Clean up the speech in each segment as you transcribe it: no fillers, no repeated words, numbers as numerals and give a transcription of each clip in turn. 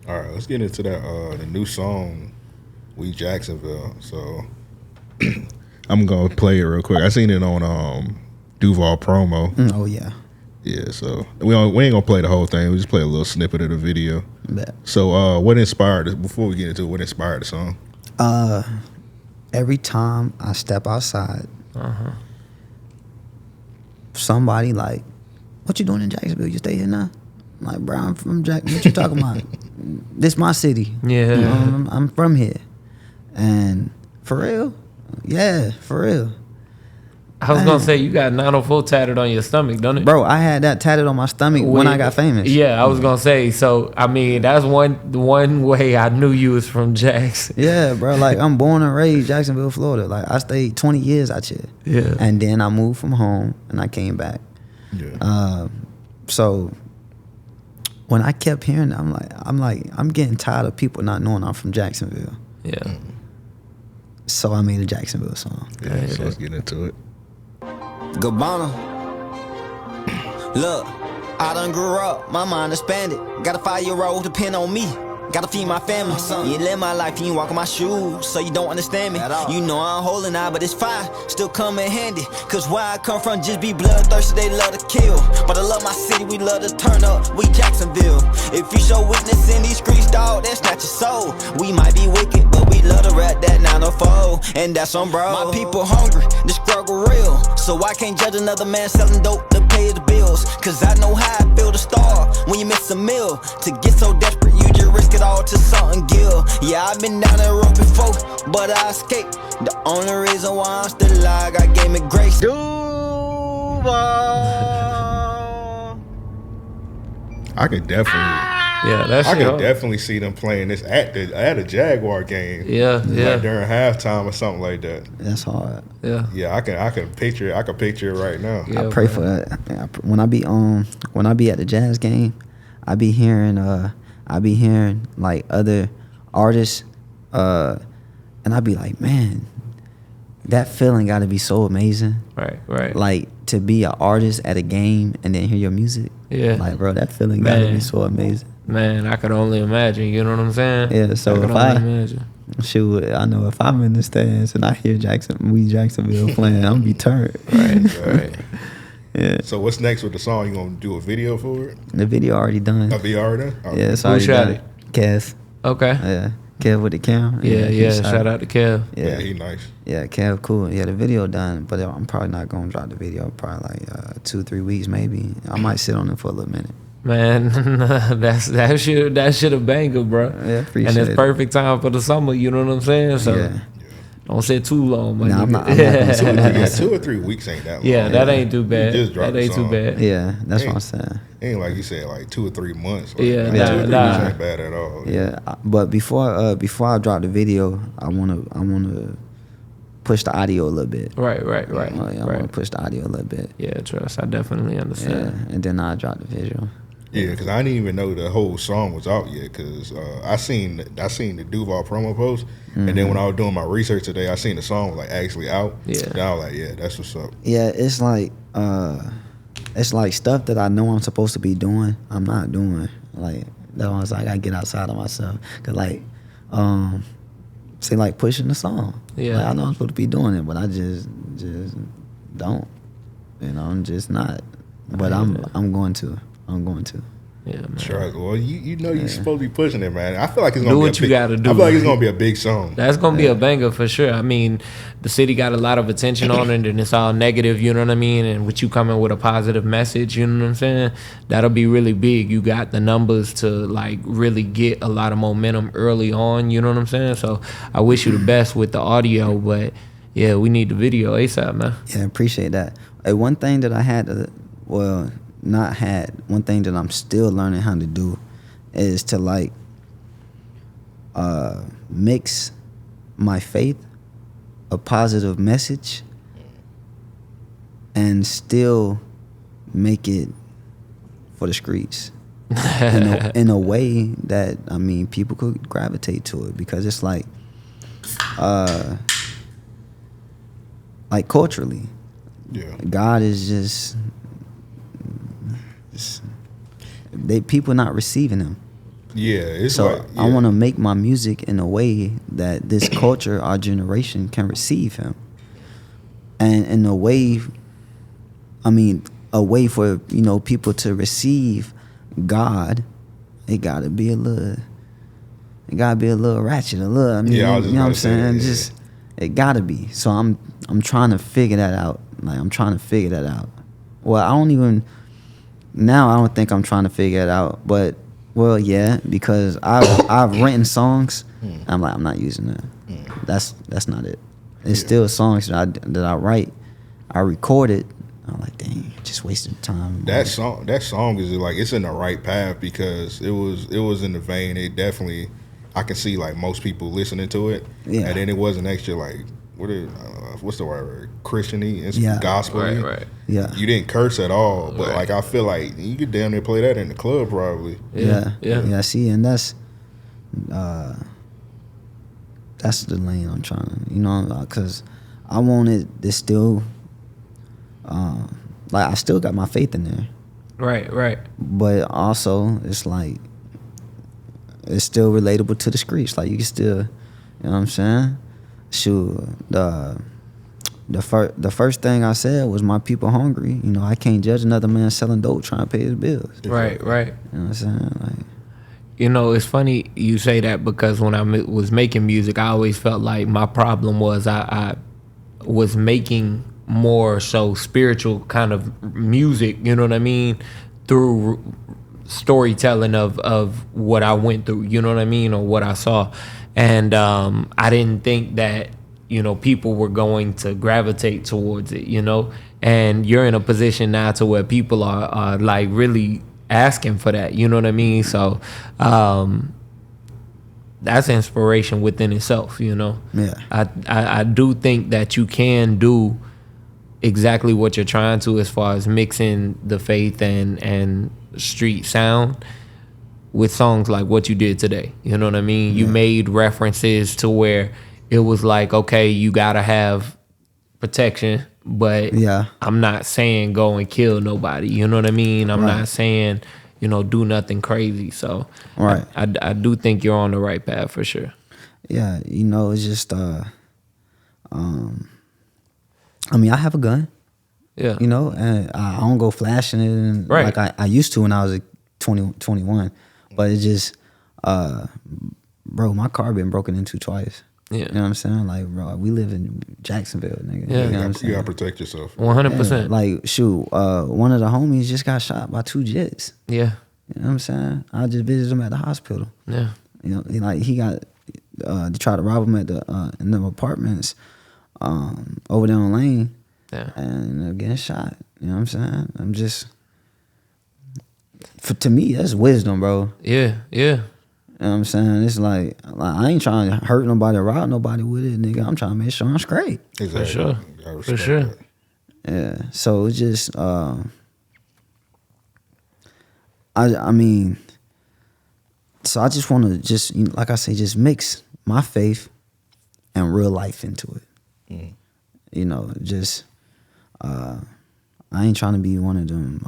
All right, let's get into that. The new song, "We Jacksonville." So I'm gonna play it real quick. I seen it on Duval promo. Oh yeah. Yeah, so we ain't gonna play the whole thing. We just play a little snippet of the video. Bet. So what inspired it? Before we get into it, what inspired the song? Every time I step outside, somebody like, "What you doing in Jacksonville? You stay here now?" I'm like, "Bro, I'm from Jack. What you talking about? This my city. Yeah. You know, I'm from here." And for real, yeah, for real. I was gonna say you got 904 tatted on your stomach, don't it? Bro, I had that tatted on my stomach when I got famous. Yeah, I was gonna say. So I mean, that's one way I knew you was from Jackson. Yeah, bro. Like I'm born and raised Jacksonville, Florida. Like I stayed 20 years out here. Yeah. And then I moved from home and I came back. Yeah. So when I kept hearing that, I'm getting tired of people not knowing I'm from Jacksonville. Yeah. So I made a Jacksonville song. Yeah. So let's get into it. Gabbana. Look, I done grew up, my mind expanded. Got a 5-year-old depend on me. Gotta feed my family. You ain't live my life, you ain't walk in my shoes, so you don't understand me. You know I'm holding out, but it's fine, still come in handy. Cause where I come from just be bloodthirsty, they love to kill. But I love my city, we love to turn up, we Jacksonville. If you show weakness in these streets, dawg, that's not your soul. We might be wicked, but we love to rap that 904, and that's on bro. My people hungry, the struggle real, so I can't judge another man selling dope to pay the bills. Cause I know how I feel to starve when you miss a meal. To get so desperate, you just risk it all to something gill. Yeah, I've been down that road before, but I escaped. The only reason why I'm still alive, God gave me grace. I could definitely. Yeah, that's I could definitely see them playing this at a Jaguar game. Yeah, yeah. Like during halftime or something like that. That's hard. Yeah. Yeah, I can picture it. I can picture it right now. Yeah, I pray for that. When I be at the Jazz game, I be hearing like other artists, and I be like, man, that feeling got to be so amazing. Right. Like to be an artist at a game and then hear your music. Yeah. Like, bro, that feeling got to be so amazing. Man, I could only imagine. You know what I'm saying? Yeah. So shoot, I know if I'm in the stands and I hear We Jacksonville playing, I'm gonna be turned. Right. Yeah. So what's next with the song? You gonna do a video for it? The video already done. A VR done? Oh. Yeah, it's Who already shot done. it? Kev. Okay. Yeah. Kev with the cam. Yeah. Shout out to Kev. Yeah, he nice. Yeah, Kev, cool. Yeah, the video done, but I'm probably not gonna drop the video. Probably like 2-3 weeks, maybe. I might sit on it for a little minute. Man, that shit a banger, bro. Yeah, appreciate And it's it. perfect time for the summer. You know what I'm saying? So Yeah. don't sit too long, man. Nah, I'm not gonna sit on Yeah, it. 2 or 3 weeks ain't that long. Yeah, that ain't too bad. You just dropped That ain't the too song. bad. Yeah, that's what I'm saying. Ain't like you said, like 2 or 3 months. Like, Yeah, 2 or 3 weeks nah. ain't bad at all. Yeah, but before I drop the video, I wanna push the audio a little bit. Right. I wanna push the audio a little bit. Yeah, trust. I definitely Yeah, understand. and then I drop the visual. Yeah, because I didn't even know the whole song was out yet. Because I seen the Duval promo post, and then when I was doing my research today, I seen the song was like actually out. Yeah. And I was like, yeah, that's what's up. Yeah, it's like stuff that I know I'm supposed to be doing, I'm not doing. Like that was like I gotta get outside of myself. Cause like, say like pushing the song. Yeah. Like, I know I'm supposed to be doing it, but I just don't. You know, I'm just not. But I'm going to. Yeah, man. Sure. Well, you know you're supposed to be pushing it, man. I feel like it's Do gonna be what you gotta do. I feel like it's gonna be a big song. That's gonna be a banger for sure. I mean, the city got a lot of attention on it, and it's all negative. You know what I mean? And with you coming with a positive message, you know what I'm saying? That'll be really big. You got the numbers to like really get a lot of momentum early on. You know what I'm saying? So I wish you the best with the audio, but yeah, we need the video ASAP, man. Yeah, appreciate that. Hey, one thing that I had to, one thing that I'm still learning how to do is to like mix my faith, a positive message, and still make it for the streets in a way that, I mean, people could gravitate to it, because it's like culturally, Yeah. God is just people not receiving him. Yeah, it's So like I want to make my music in a way that this culture, our generation, can receive him, and in a way, I mean, a way for people to receive God. It gotta be a little ratchet, a little. I mean, Yeah, I was you know what I'm just about to saying? say, Just it gotta be. So I'm trying to figure that out. Like I'm trying to figure that out. Well, I don't think I'm trying to figure it out, but well, yeah, because I've written songs. I'm like, I'm not using that. That's not it. It's still songs that I write. I record it. I'm like, dang, just wasted time. That song is like, it's in the right path because it was in the vein. It definitely, I can see like most people listening to it. Yeah. And then it wasn't extra like what's the word, Christian-y, it's gospel-y. Right. Yeah. You didn't curse at all, but Right. like I feel like you could damn near play that in the club probably. Yeah. See, and that's the lane I'm trying to, because I want it to still, like I still got my faith in there. Right. But also, it's like it's still relatable to the streets. Like you can still, you know what I'm saying? Sure. The first thing I said was my people hungry. I can't judge another man selling dope trying to pay his bills. Right. You know what I'm saying? Like, It's funny you say that because when I was making music, I always felt like my problem was I was making more so spiritual kind of music, you know what I mean, through storytelling of what I went through, you know what I mean, or what I saw. And I didn't think that, people were going to gravitate towards it, and you're in a position now to where people are like really asking for that, you know what I mean? So that's inspiration within itself, Yeah. I do think that you can do exactly what you're trying to as far as mixing the faith and street sound with songs like what you did today. You know what I mean? You made references to where it was like, okay, you gotta have protection, but I'm not saying go and kill nobody. You know what I mean? I'm not saying, do nothing crazy. So I do think you're on the right path for sure. Yeah, it's just I mean, I have a gun. Yeah. And I don't go flashing it and like I used to when I was like 21. But it just bro, my car been broken into twice. Yeah. You know what I'm saying? Like, bro, we live in Jacksonville, nigga. Yeah. You know what I'm saying? You gotta protect yourself. 100%. Yeah, like, shoot, one of the homies just got shot by 2 jets. Yeah. You know what I'm saying? I just visited him at the hospital. Yeah. He got they tried to rob him at the in the apartments over there on Lane. Yeah. And getting shot. You know what I'm saying? I'm just, to me, that's wisdom, bro. Yeah. You know what I'm saying? It's like I ain't trying to hurt nobody or rob nobody with it, nigga. I'm trying to make sure I'm straight. Exactly. For sure. I respect For sure. that. Yeah. So it's just, I mean, so I just want to just, like I say, just mix my faith and real life into it. Just, I ain't trying to be one of them,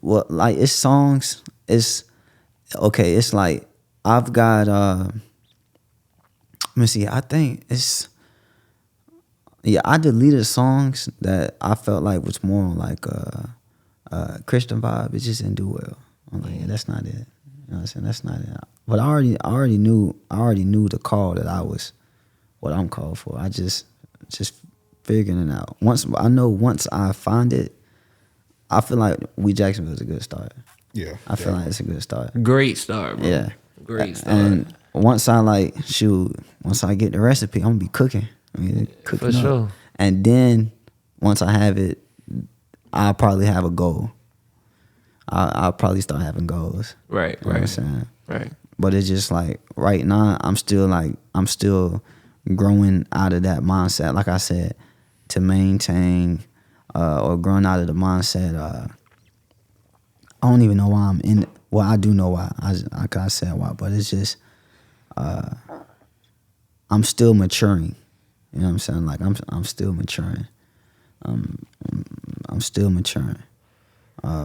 well, like it's songs, it's, okay, it's like, I've got, let me see, I think it's, I deleted songs that I felt like was more like a Christian vibe. It just didn't do well. I'm like, yeah, that's not it. You know what I'm saying? That's not it. But I already knew the call that I was, what I'm called for. I just figuring it out. Once I find it, I feel like We Jacksonville is a good start. Yeah. I feel like it's a good start. Great start, bro. Yeah. Great start. And once I once I get the recipe, I'm gonna be cooking. Cooking For up. sure. And then once I have it, I'll probably have a goal. I'll probably start having goals. Right. You know what I'm saying? Right. But it's just like right now, I'm still growing out of that mindset. Like I said, to maintain or growing out of the mindset. I don't even know why I'm in it. Well, I do know why. I said why, but it's just I'm still maturing. You know what I'm saying? Like I'm still maturing. I'm still maturing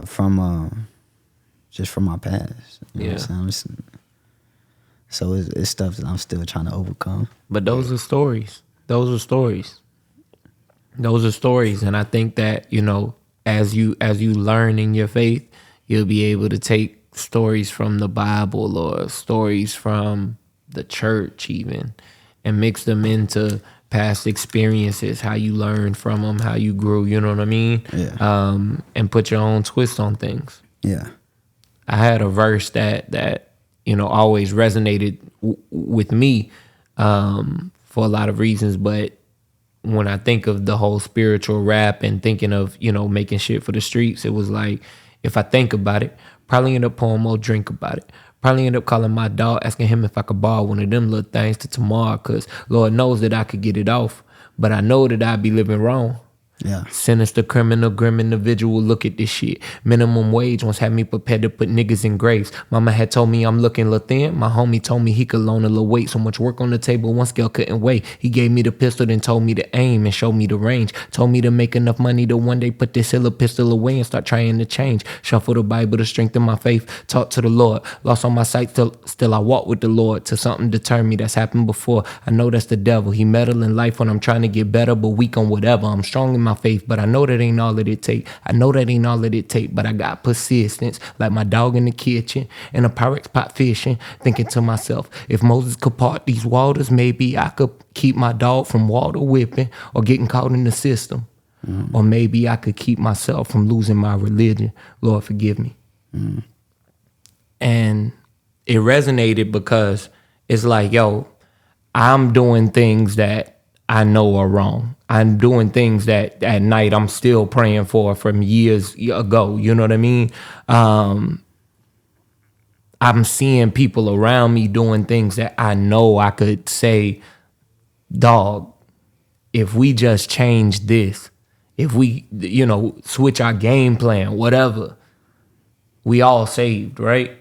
from just from my past. You know what I'm saying? So it's stuff that I'm still trying to overcome. But those are stories. Those are stories. Those are stories. And I think that, you know, as you learn in your faith, you'll be able to take stories from the Bible or stories from the church even and mix them into past experiences, how you learned from them, how you grew, you know what I mean? Yeah. And put your own twist on things. Yeah. I had a verse that you know, always resonated with me for a lot of reasons. But when I think of the whole spiritual rap and thinking of, you know, making shit for the streets, it was like, if I think about it, probably end up pouring more drink about it. Probably end up calling my dog, asking him if I could borrow one of them little things to tomorrow, because Lord knows that I could get it off. But I know that I'd be living wrong. Yeah. Sinister, criminal, grim individual, look at this shit. Minimum wage once had me prepared to put niggas in graves. Mama had told me I'm looking little thin. My homie told me he could loan a little weight. So much work on the table, one scale couldn't wait. He gave me the pistol, then told me to aim and showed me the range. Told me to make enough money to one day put this hilla pistol away and start trying to change. Shuffle the Bible to strengthen my faith. Talk to the Lord. Lost on my sight, still I walk with the Lord. To something deter me that's happened before. I know that's the devil. He meddle in life when I'm trying to get better, but weak on whatever. I'm strong in my faith, but I know that ain't all that it take. I know that ain't all that it take, but I got persistence, like my dog in the kitchen and a Pyrex pot fishing, thinking to myself, if Moses could part these waters, maybe I could keep my dog from water whipping or getting caught in the system. Or maybe I could keep myself from losing my religion. Lord, forgive me. And it resonated because it's like, yo, I'm doing things that I know are wrong. I'm doing things that at night I'm still praying for from years ago. You know what I mean? I'm seeing people around me doing things that I know I could say, dog, if we just change this, if we, you know, switch our game plan, whatever, we all saved, right?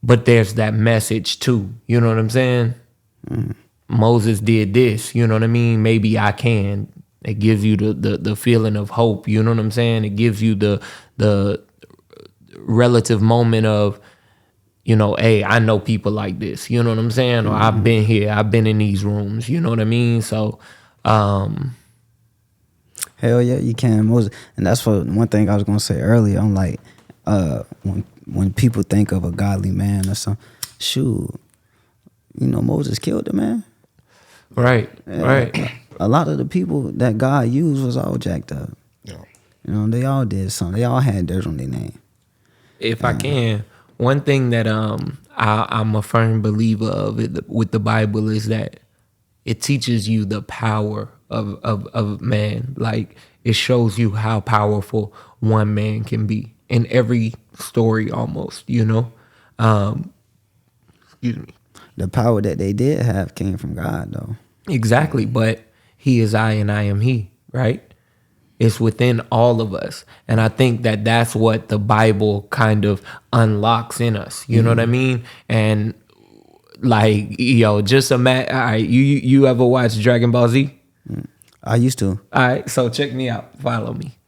But there's that message too. You know what I'm saying? Moses did this, you know what I mean? Maybe I can. It gives you the feeling of hope, you know what I'm saying? It gives you the relative moment of, you know, hey, I know people like this, you know what I'm saying? Or I've been here, I've been in these rooms, you know what I mean? So, hell yeah, you can, Moses. And that's what one thing I was gonna say earlier. I'm like, when people think of a godly man or something, shoot, you know, Moses killed the man. Right, Yeah. right. A lot of the people that God used was all jacked up. Yeah. You know, they all did something. They all had dirt on their name. If I can, one thing that I'm a firm believer of it, with the Bible is that it teaches you the power of man. Like, it shows you how powerful one man can be in every story almost, you know? Excuse me. The power that they did have came from God, though. Exactly, but he is I and I am he, right? It's within all of us. And I think that that's what the Bible kind of unlocks in us. You know what I mean? And like, yo, just imagine, all right, you ever watch Dragon Ball Z? I used to. All right, so check me out. Follow me.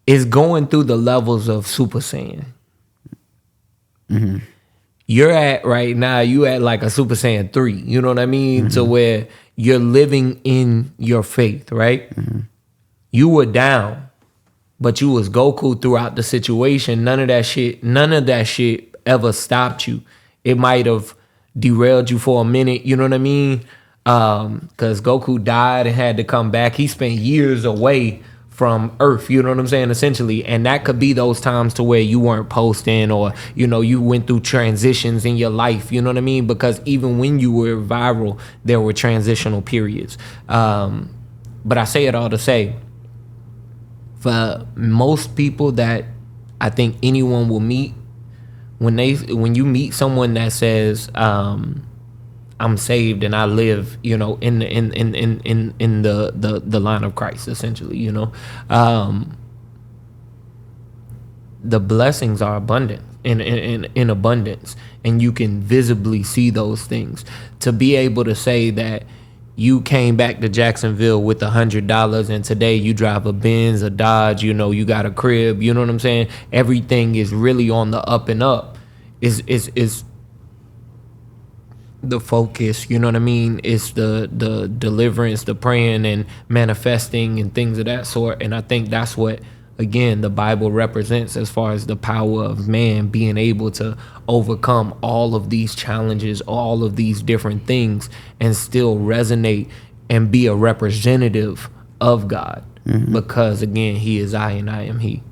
It's going through the levels of Super Saiyan. You're at right now, you at like a Super Saiyan 3. You know what I mean? To where you're living in your faith, right? You were down, but you was Goku throughout the situation. None of that shit ever stopped you. It might have derailed you for a minute, you know what I mean? Because Goku died and had to come back. He spent years away from Earth, you know what I'm saying, essentially. And that could be those times to where you weren't posting, or, you know, you went through transitions in your life, you know what I mean? Because even when you were viral, there were transitional periods. But I say it all to say, for most people that I think anyone will meet, when you meet someone that says, I'm saved and I live, you know, in the line of Christ, essentially, you know, the blessings are abundant in abundance, and you can visibly see those things. To be able to say that you came back to Jacksonville with $100 and today you drive a Benz, a Dodge, you know, you got a crib, you know what I'm saying? Everything is really on the up and up. Is the focus, you know what I mean? It's the deliverance, the praying and manifesting and things of that sort. And I think that's what, again, the Bible represents as far as the power of man being able to overcome all of these challenges, all of these different things, and still resonate and be a representative of God. Because, again, he is I and I am he.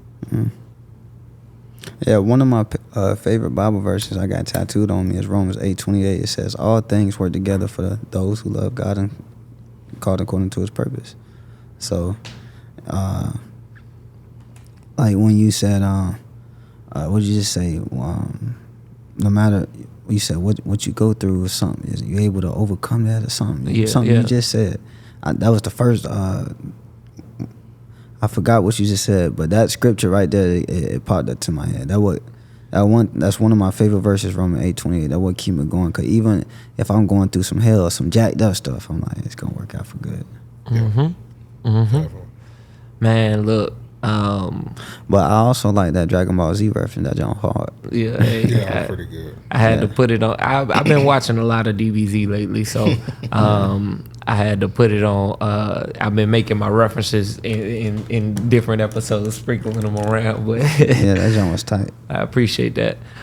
Yeah, one of my favorite Bible verses I got tattooed on me is Romans 8:28. It says, all things work together for those who love God and called according to his purpose. So, like when you said, what did you just say? No matter, you said what you go through or something, is you able to overcome that or something? Yeah, something yeah. you just said. That was the first. I forgot what you just said, but that scripture right there, it popped up to my head. That's one of my favorite verses, Romans 8:28. That would keep me going. Cause even if I'm going through some hell or some jacked up stuff, I'm like, it's gonna work out for good. Man, look. But I also like that Dragon Ball Z reference that John hard. Yeah, hey, Yeah, pretty good. I had to put it on. I've been watching a lot of DBZ lately, so I had to put it on. I've been making my references in different episodes, sprinkling them around. But Yeah, that John was tight. I appreciate that.